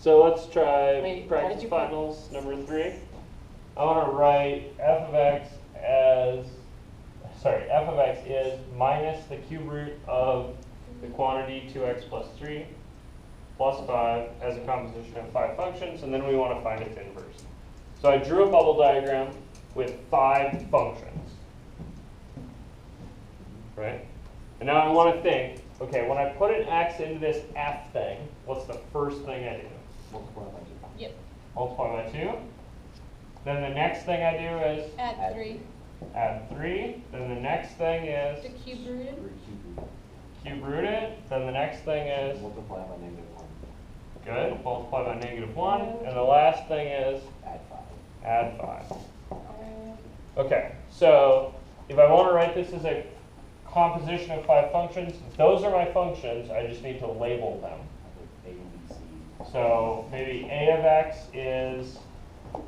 So let's try Wait, how did practice you put- finals number 3. I want to write f of x as, f of x is minus the cube root of the quantity 2x plus 3 plus 5 as a composition of 5 functions, and then we want to find its inverse. So I drew a bubble diagram with 5 functions, right? And now I want to think, okay, when I put an x into this f thing, what's the first thing I do? Multiply by 2. Yep. Multiply by 2. Then the next thing I do is Add 3. add 3. Then the next thing is The cube rooted. cube root it. Then the next thing is, Multiply by -1. good, multiply by -1. And the last thing is Add 5. add 5. Okay, so if I want to write this as a composition of 5 functions, those are my functions. I just need to label them. I think A, B, C. So maybe a of x is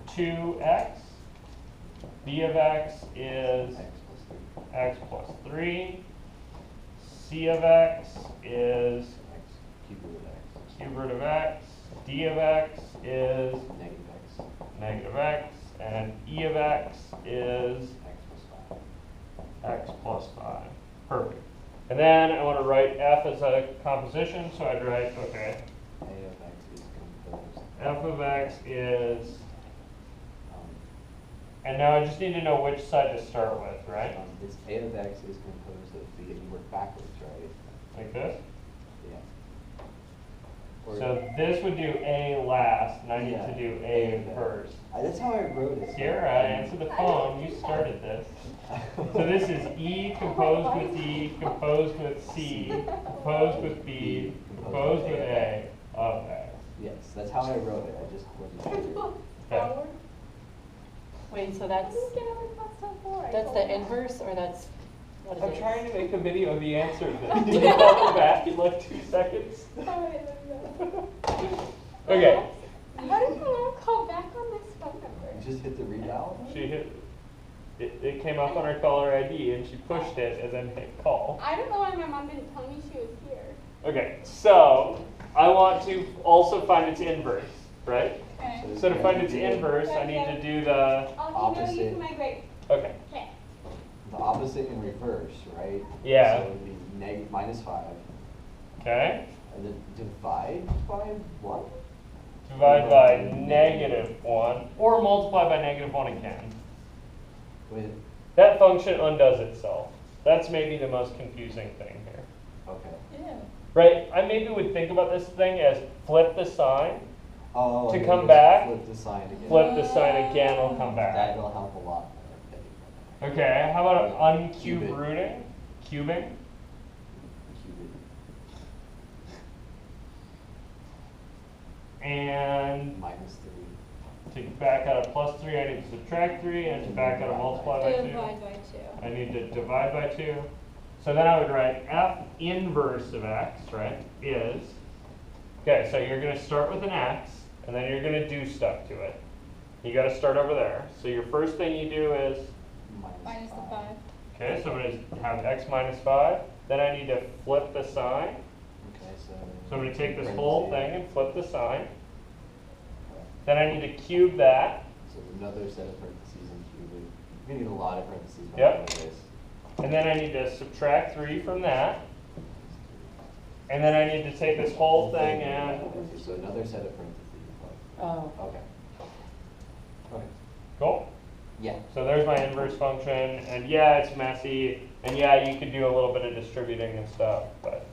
2x, b of x is X plus 3. x plus 3, c of x is X cube root of X. cube root of x, d of x is Negative X. negative x, and e of x is X plus 5. x plus 5. Perfect. And then I want to write f as a composition, so I'd write, okay, A of X is composed. f of x is, Um, and now I just need to know which side to start with, right? This A of X is composed of, you work backwards, right? Like this? Yeah. Or- So this would do A last, and I need Yeah. to do A first. That's how I wrote it. Here, I answered the phone, you started this. So this is E composed with D, composed with C, composed with B, composed with A of X. Yes, that's how I wrote it. I just wasn't sure. Okay. Wait, so that's the inverse, or that's, what is it? I'm trying to make a video of the answer of this. Can you call me back in like 2 seconds? Okay. How did you not call back on this phone number? You just hit the redial? She hit, it came up on her caller ID and she pushed it and then hit call. I don't know why my mom didn't tell me she was here. Okay, so I want to also find its inverse, right? Okay. So to find its inverse, I need to do the, I'll email you Opposite. to my grade. okay, Okay. The opposite in reverse, right? Yeah. So it would be -5. okay. And then divide by what? Divide by -1, or multiply by -1 again. Wait, That function undoes itself. That's maybe the most confusing thing here. okay. Yeah. Right, I maybe would think about this thing as flip the sign, Oh, To and then come just back, Flip the sign again. flip the sign again, it'll come back. That'll help a lot. Okay, how about uncube Cube it. rooting? Cubing? Cube And it. -3. to back out a +3, I need to subtract 3, and to back out a multiply by 2, Divide by 2. I need to divide by 2. So then I would write f inverse of x, right, is, okay, so you're going to start with an x, and then you're going to do stuff to it. You got to start over there. So your first thing you do is, Minus the 5. okay, so I'm going to have x minus 5. Then I need to flip the sign. Okay, so. So I'm going to take this whole thing and flip the sign. Then I need to cube that. So another set of parentheses and cube it. You're gonna need a lot of parentheses. by Yep. the end of this. And then I need to subtract 3 from that. And then I need to take this whole thing and, Okay, so another set of parentheses. Oh, Okay. Okay. cool. Yeah. So there's my inverse function. And yeah, it's messy. And yeah, you could do a little bit of distributing and stuff. But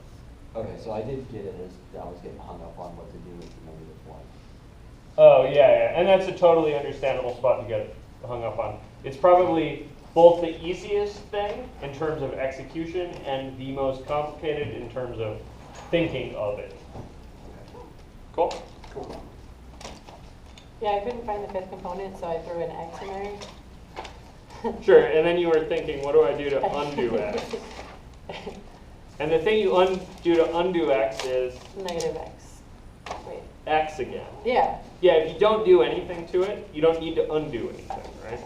Okay, so I did get it as I was getting hung up on what to do with the -1. oh, yeah. And that's a totally understandable spot to get hung up on. It's probably both the easiest thing in terms of execution and the most complicated in terms of thinking of it. Cool? Cool. yeah, I couldn't find the fifth component, so I threw an X in there. Sure, and then you were thinking, what do I do to undo x? And the thing you do to undo x is Negative X. Wait, x again. yeah, Yeah, if you don't do anything to it, you don't need to undo anything, right?